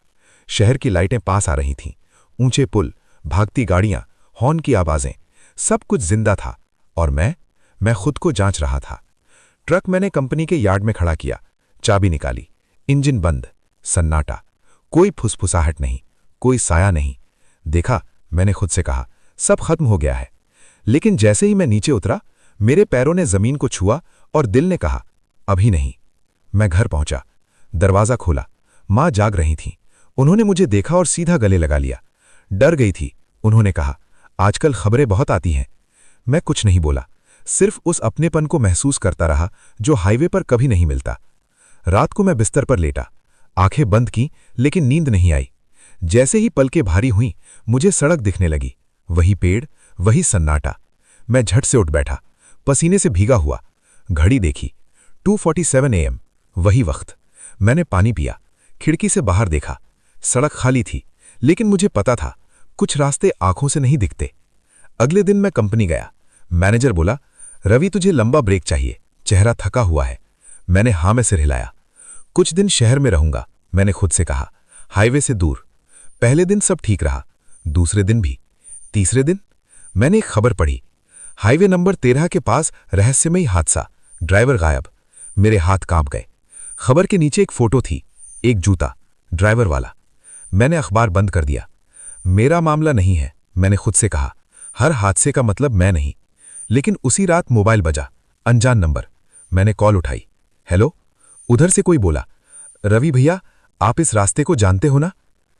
शहर की लाइटें पास आ रही थीं। ऊंचे पुल, भागती गाड़ियां, हॉर्न की आवाजें, सब कुछ जिंदा था। और मैं खुद को जांच रहा था। ट्रक मैंने कंपनी के यार्ड में खड़ा किया। चाबी निकाली। इंजन बंद। सन्नाटा। कोई फुसफुसाहट नहीं, कोई साया नहीं। देखा, मैंने खुद से कहा, सब खत्म हो गया है। लेकिन जैसे ही मैं नीचे उतरा, मेरे पैरों ने जमीन को छुआ और दिल ने कहा, अभी नहीं। मैं घर पहुंचा। दरवाजा खोला। मां जाग रही थीं। उन्होंने मुझे देखा और सीधा गले लगा लिया। डर गई थी। उन्होंने कहा, आजकल खबरें बहुत आती हैं। मैं कुछ नहीं बोला, सिर्फ उस अपनेपन को महसूस करता रहा जो हाईवे पर कभी नहीं मिलता। रात को मैं बिस्तर पर लेटा, आंखें बंद की, लेकिन नींद नहीं आई। जैसे ही पलकें भारी हुईं, मुझे सड़क दिखने लगी। वही पेड़, वही सन्नाटा। मैं झट से उठ बैठा, पसीने से भीगा हुआ। घड़ी देखी, 2:47 AM। वही वक्त। मैंने पानी पिया, खिड़की से बाहर देखा। सड़क खाली थी, लेकिन मुझे पता था कुछ रास्ते आंखों से नहीं दिखते। अगले दिन मैं कंपनी गया। मैनेजर बोला, रवि तुझे लंबा ब्रेक चाहिए, चेहरा थका हुआ है। मैंने हाँ में सिर हिलाया। कुछ दिन शहर में रहूंगा, मैंने खुद से कहा, हाईवे से दूर। पहले दिन सब ठीक रहा, दूसरे दिन भी। तीसरे दिन मैंने एक खबर पढ़ी, हाईवे नंबर 13 के पास रहस्यमयी हादसा, ड्राइवर गायब। मेरे हाथ कांप गए। खबर के नीचे एक फोटो थी, एक जूता, ड्राइवर वाला। मैंने अखबार बंद कर दिया। मेरा मामला नहीं है, मैंने खुद से कहा। हर हादसे का मतलब मैं नहीं। लेकिन उसी रात मोबाइल बजा, अनजान नंबर। मैंने कॉल उठाई। हेलो। उधर से कोई बोला, रवि भैया, आप इस रास्ते को जानते हो ना?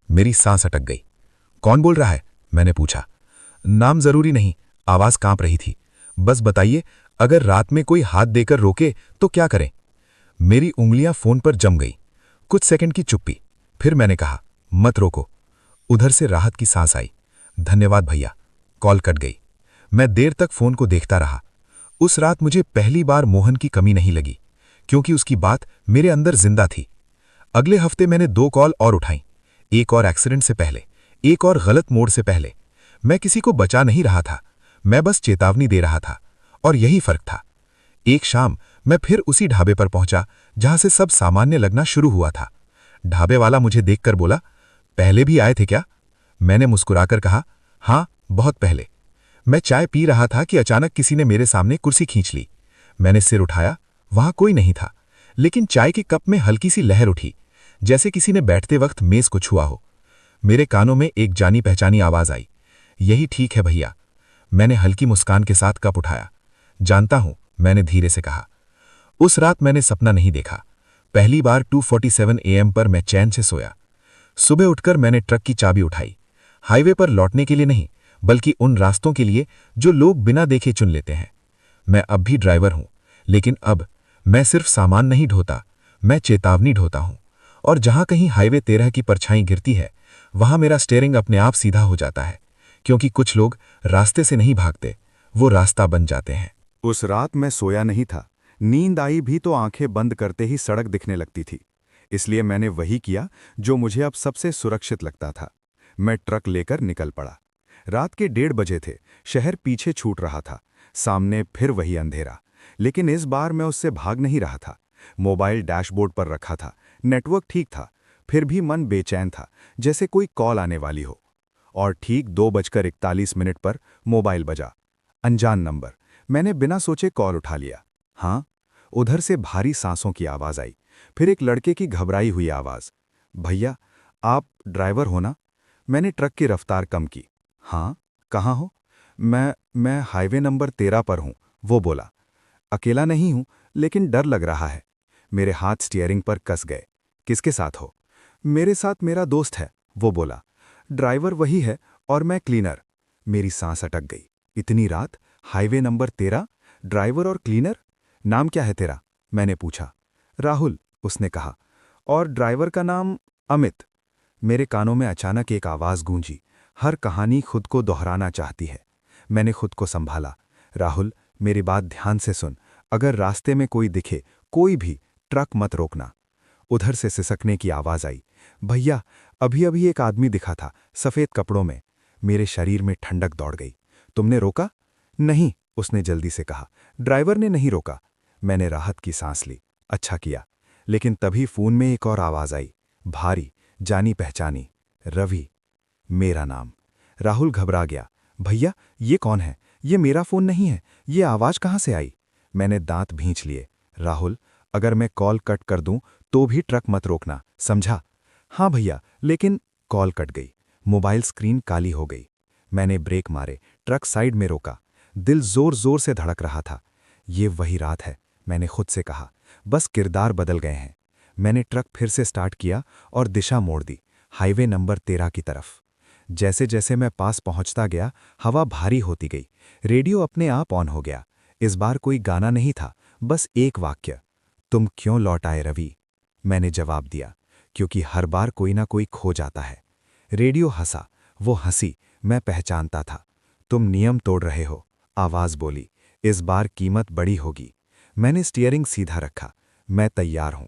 मेरी सांस अटक गई। कौन बोल रहा है? मैंने पूछा। नाम जरूरी नहीं, आवाज कांप रही थी। बस बताइए, अगर रात में कोई हाथ देकर रोके तो क्या करें? मेरी उंगलियां फोन पर जम गई। कुछ सेकंड की चुप्पी। फिर मैंने कहा, मत रोको। उधर से राहत की सांस आई। धन्यवाद भैया। कॉल कट गई। मैं देर तक फोन को देखता रहा। उस रात मुझे पहली बार मोहन की कमी नहीं लगी, क्योंकि उसकी बात मेरे अंदर जिंदा थी। अगले हफ्ते मैंने 2 कॉल और उठाई, एक और एक्सीडेंट से पहले, एक और गलत मोड़ से पहले। मैं किसी को बचा नहीं रहा था, मैं बस चेतावनी दे रहा था, और यही फर्क था। एक शाम मैं फिर उसी ढाबे पर पहुंचा जहां से सब सामान्य लगना शुरू हुआ था। ढाबे वाला मुझे देखकर बोला, पहले भी आए थे क्या? मैंने मुस्कुराकर कहा, हां, बहुत पहले। मैं चाय पी रहा था कि अचानक किसी ने मेरे सामने कुर्सी खींच ली। मैंने सिर उठाया, वहां कोई नहीं था, लेकिन चाय के कप में हल्की सी लहर उठी, जैसे किसी ने बैठते वक्त मेज को छुआ हो। मेरे कानों में एक जानी पहचानी आवाज आई, यही ठीक है भैया। मैंने हल्की मुस्कान के साथ कप उठाया। जानता हूं, मैंने धीरे से कहा। उस रात मैंने सपना नहीं देखा। पहली बार 2:47 AM पर मैं चैन से सोया। सुबह उठकर मैंने ट्रक की चाबी उठाई, हाईवे पर लौटने के लिए नहीं, बल्कि उन रास्तों के लिए जो लोग बिना देखे चुन लेते हैं। मैं अब भी ड्राइवर हूं, लेकिन अब मैं सिर्फ सामान नहीं ढोता, मैं चेतावनी ढोता हूं। और जहां कहीं हाईवे 13 की परछाई गिरती है, वहां मेरा स्टीयरिंग अपने आप सीधा हो जाता है, क्योंकि कुछ लोग रास्ते से नहीं भागते, वो रास्ता बन जाते हैं। उस रात मैं सोया नहीं था। नींद आई भी तो आंखें बंद करते ही सड़क दिखने लगती थी। इसलिए मैंने वही किया जो मुझे अब सबसे सुरक्षित लगता था। मैं ट्रक लेकर निकल पड़ा। रात के 1:30 बजे थे। शहर पीछे छूट रहा था, सामने फिर वही अंधेरा। लेकिन इस बार मैं उससे भाग नहीं रहा था। मोबाइल डैशबोर्ड पर रखा था, नेटवर्क ठीक था, फिर भी मन बेचैन था, जैसे कोई कॉल आने वाली हो। और ठीक 2:41 पर मोबाइल बजा। अनजान नंबर। मैंने बिना सोचे कॉल उठा लिया। हाँ, उधर से भारी सांसों की आवाज आई, फिर एक लड़के की घबराई हुई आवाज, भैया, आप ड्राइवर हो ना? मैंने ट्रक की रफ्तार कम की। हाँ, कहाँ हो? मैं हाईवे नंबर 13 पर हूँ, वो बोला। अकेला नहीं हूँ, लेकिन डर लग रहा है। मेरे हाथ स्टीयरिंग पर कस गए। किसके साथ हो? मेरे साथ मेरा दोस्त है, वो बोला। ड्राइवर वही है और मैं क्लीनर। मेरी सांस अटक गई। इतनी रात, हाईवे नंबर 13, ड्राइवर और क्लीनर? नाम क्या है तेरा? मैंने पूछा। राहुल, उसने कहा। और ड्राइवर का नाम? अमित। मेरे कानों में अचानक एक आवाज गूंजी, हर कहानी खुद को दोहराना चाहती है। मैंने खुद को संभाला। राहुल, मेरी बात ध्यान से सुन। अगर रास्ते में कोई दिखे, कोई भी, ट्रक मत रोकना। उधर से सिसकने की आवाज आई। भैया, अभी अभी एक आदमी दिखा था, सफेद कपड़ों में। मेरे शरीर में ठंडक दौड़ गई। तुमने रोका? नहीं, उसने जल्दी से कहा। ड्राइवर ने नहीं रोका। मैंने राहत की सांस ली। अच्छा किया। लेकिन तभी फोन में एक और आवाज आई, भारी, जानी पहचानी। रवि, मेरा नाम। राहुल घबरा गया। भैया, ये कौन है? ये मेरा फोन नहीं है, ये आवाज कहां से आई? मैंने दांत भींच लिए। राहुल, अगर मैं कॉल कट कर दूं तो भी ट्रक मत रोकना, समझा? हाँ भैया, लेकिन कॉल कट गई। मोबाइल स्क्रीन काली हो गई। मैंने ब्रेक मारे, ट्रक साइड में रोका। दिल जोर जोर से धड़क रहा था। ये वही रात है, मैंने खुद से कहा, बस किरदार बदल गए हैं। मैंने ट्रक फिर से स्टार्ट किया और दिशा मोड़ दी, हाईवे नंबर 13 की तरफ। जैसे जैसे मैं पास पहुंचता गया, हवा भारी होती गई। रेडियो अपने आप ऑन हो गया। इस बार कोई गाना नहीं था, बस एक वाक्य, तुम क्यों लौट आए रवि? मैंने जवाब दिया, क्योंकि हर बार कोई ना कोई खो जाता है। रेडियो हंसा, वो हंसी मैं पहचानता था। तुम नियम तोड़ रहे हो, आवाज बोली। इस बार कीमत बड़ी होगी। मैंने स्टीयरिंग सीधा रखा। मैं तैयार हूं।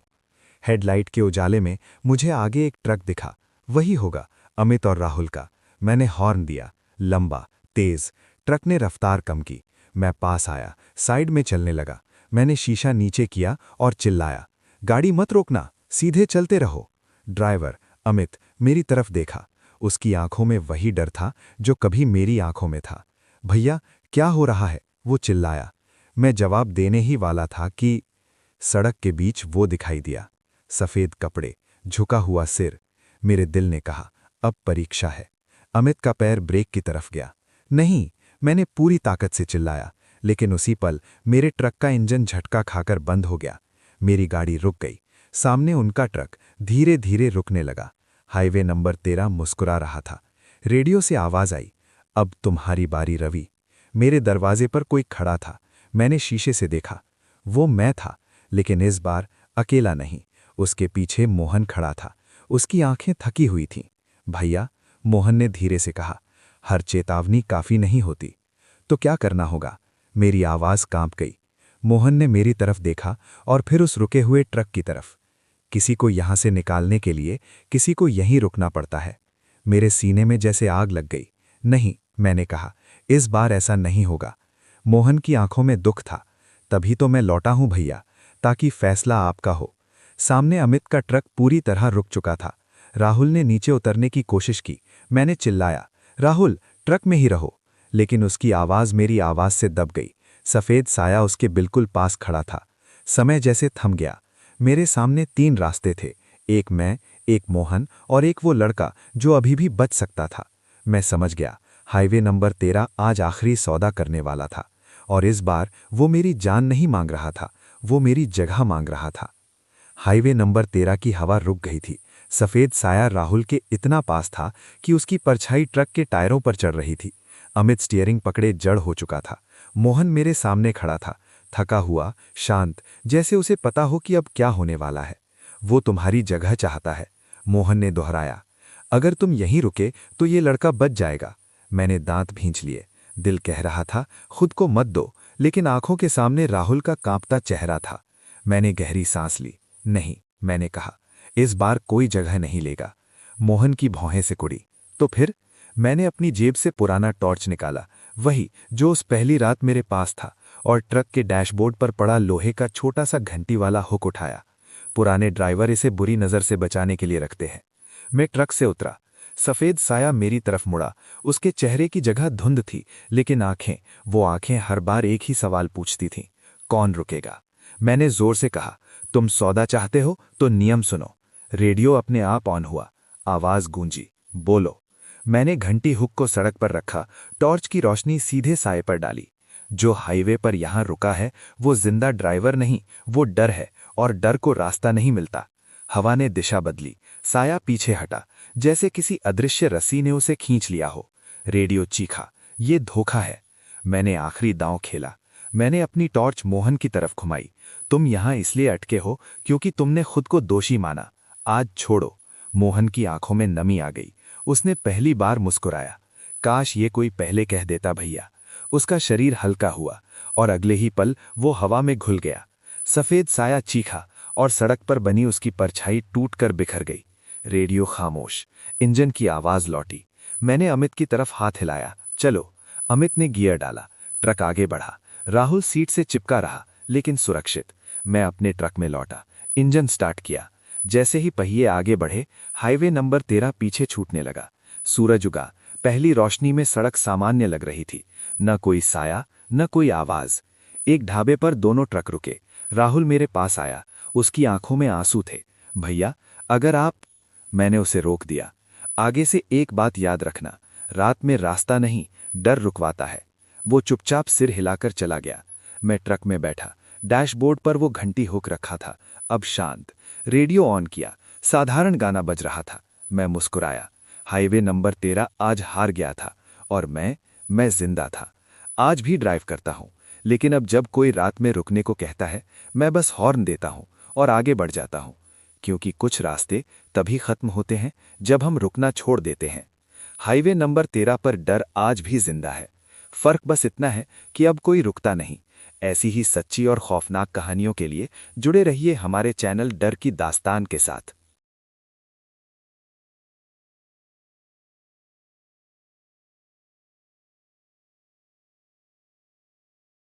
हेडलाइट के उजाले में मुझे आगे एक ट्रक दिखा। वही होगा, अमित और राहुल का। मैंने हॉर्न दिया, लंबा, तेज। ट्रक ने रफ्तार कम की। मैं पास आया, साइड में चलने लगा। मैंने शीशा नीचे किया और चिल्लाया, गाड़ी मत रोकना, सीधे चलते रहो। ड्राइवर अमित मेरी तरफ देखा। उसकी आंखों में वही डर था जो कभी मेरी आंखों में था। भैया क्या हो रहा है? वो चिल्लाया। मैं जवाब देने ही वाला था कि सड़क के बीच वो दिखाई दिया, सफ़ेद कपड़े, झुका हुआ सिर। मेरे दिल ने कहा अब परीक्षा है। अमित का पैर ब्रेक की तरफ गया। नहीं, मैंने पूरी ताकत से चिल्लाया, लेकिन उसी पल मेरे ट्रक का इंजन झटका खाकर बंद हो गया। मेरी गाड़ी रुक गई। सामने उनका ट्रक धीरे धीरे रुकने लगा। हाईवे नंबर 13 मुस्कुरा रहा था। रेडियो से आवाज आई, अब तुम्हारी बारी रवि। मेरे दरवाजे पर कोई खड़ा था। मैंने शीशे से देखा। वो मैं था, लेकिन इस बार अकेला नहीं। उसके पीछे मोहन खड़ा था। उसकी आंखें थकी हुई थीं। भैया, मोहन ने धीरे से कहा, हर चेतावनी काफी नहीं होती। तो क्या करना होगा? मेरी आवाज कांप गई। मोहन ने मेरी तरफ देखा और फिर उस रुके हुए ट्रक की तरफ। किसी को यहां से निकालने के लिए किसी को यहीं रुकना पड़ता है। मेरे सीने में जैसे आग लग गई। नहीं, मैंने कहा, इस बार ऐसा नहीं होगा। मोहन की आंखों में दुख था। तभी तो मैं लौटा हूं भैया, ताकि फैसला आपका हो। सामने अमित का ट्रक पूरी तरह रुक चुका था। राहुल ने नीचे उतरने की कोशिश की। मैंने चिल्लाया, राहुल ट्रक में ही रहो, लेकिन उसकी आवाज मेरी आवाज से दब गई। सफेद साया उसके बिल्कुल पास खड़ा था। समय जैसे थम गया। मेरे सामने 3 रास्ते थे, एक मैं, एक मोहन और एक वो लड़का जो अभी भी बच सकता था। मैं समझ गया, हाईवे नंबर 13 आज आखिरी सौदा करने वाला था, और इस बार वो मेरी जान नहीं मांग रहा था, वो मेरी जगह मांग रहा था। हाईवे नंबर 13 की हवा रुक गई थी। सफेद साया राहुल के इतना पास था कि उसकी परछाई ट्रक के टायरों पर चढ़ रही थी। अमित स्टीयरिंग पकड़े जड़ हो चुका था। मोहन मेरे सामने खड़ा था, थका हुआ, शांत, जैसे उसे पता हो कि अब क्या होने वाला है। वो तुम्हारी जगह चाहता है, मोहन ने दोहराया। अगर तुम यहीं रुके तो ये लड़का बच जाएगा। मैंने दांत भींच लिए। दिल कह रहा था खुद को मत दो, लेकिन आंखों के सामने राहुल का कांपता चेहरा था। मैंने गहरी सांस ली। नहीं, मैंने कहा, इस बार कोई जगह नहीं लेगा। मोहन की भौहें से कुड़ी। तो फिर? मैंने अपनी जेब से पुराना टॉर्च निकाला, वही जो उस पहली रात मेरे पास था, और ट्रक के डैशबोर्ड पर पड़ा लोहे का छोटा सा घंटी वाला हुक उठाया। पुराने ड्राइवर इसे बुरी नज़र से बचाने के लिए रखते हैं। मैं ट्रक से उतरा। सफ़ेद साया मेरी तरफ मुड़ा। उसके चेहरे की जगह धुंध थी, लेकिन वो आंखें हर बार एक ही सवाल पूछती थीं, कौन रुकेगा? मैंने जोर से कहा, तुम सौदा चाहते हो तो नियम सुनो। रेडियो अपने आप ऑन हुआ। आवाज गूंजी, बोलो। मैंने घंटी हुक को सड़क पर रखा, टॉर्च की रोशनी सीधे साए पर डाली। जो हाईवे पर यहां रुका है वो जिंदा ड्राइवर नहीं, वो डर है, और डर को रास्ता नहीं मिलता। हवा ने दिशा बदली। साया पीछे हटा, जैसे किसी अदृश्य रस्सी ने उसे खींच लिया हो। रेडियो चीखा, ये धोखा है। मैंने आखिरी दांव खेला। मैंने अपनी टॉर्च मोहन की तरफ घुमाई। तुम यहां इसलिए अटके हो क्योंकि तुमने खुद को दोषी माना। आज छोड़ो। मोहन की आंखों में नमी आ गई। उसने पहली बार मुस्कुराया। काश ये कोई पहले कह देता भैया। उसका शरीर हल्का हुआ, और अगले ही पल वो हवा में घुल गया। सफेद साया चीखा, और सड़क पर बनी उसकी परछाई टूटकर बिखर गई। रेडियो खामोश। इंजन की आवाज लौटी। मैंने अमित की तरफ हाथ हिलाया, चलो। अमित ने गियर डाला। ट्रक आगे बढ़ा। राहुल सीट से चिपका रहा, लेकिन सुरक्षित। मैं अपने ट्रक में लौटा, इंजन स्टार्ट किया। जैसे ही पहिए आगे बढ़े, हाईवे नंबर 13 पीछे छूटने लगा। सूरज उगा। पहली रोशनी में सड़क सामान्य लग रही थी। न कोई साया, न कोई आवाज। एक ढाबे पर दोनों ट्रक रुके। राहुल मेरे पास आया। उसकी आंखों में आंसू थे। भैया, अगर आप... मैंने उसे रोक दिया। आगे से एक बात याद रखना, रात में रास्ता नहीं, डर रुकवाता है। वो चुपचाप सिर हिलाकर चला गया। मैं ट्रक में बैठा। डैशबोर्ड पर वो घंटी हुक रखा था, अब शांत। रेडियो ऑन किया। साधारण गाना बज रहा था। मैं मुस्कुराया। हाईवे नंबर 13 आज हार गया था, और मैं जिंदा था। आज भी ड्राइव करता हूं, लेकिन अब जब कोई रात में रुकने को कहता है, मैं बस हॉर्न देता हूं और आगे बढ़ जाता हूं, क्योंकि कुछ रास्ते तभी खत्म होते हैं जब हम रुकना छोड़ देते हैं। हाईवे नंबर 13 पर डर आज भी जिंदा है। फर्क बस इतना है कि अब कोई रुकता नहीं। ऐसी ही सच्ची और खौफनाक कहानियों के लिए जुड़े रहिए हमारे चैनल डर की दास्तान के साथ।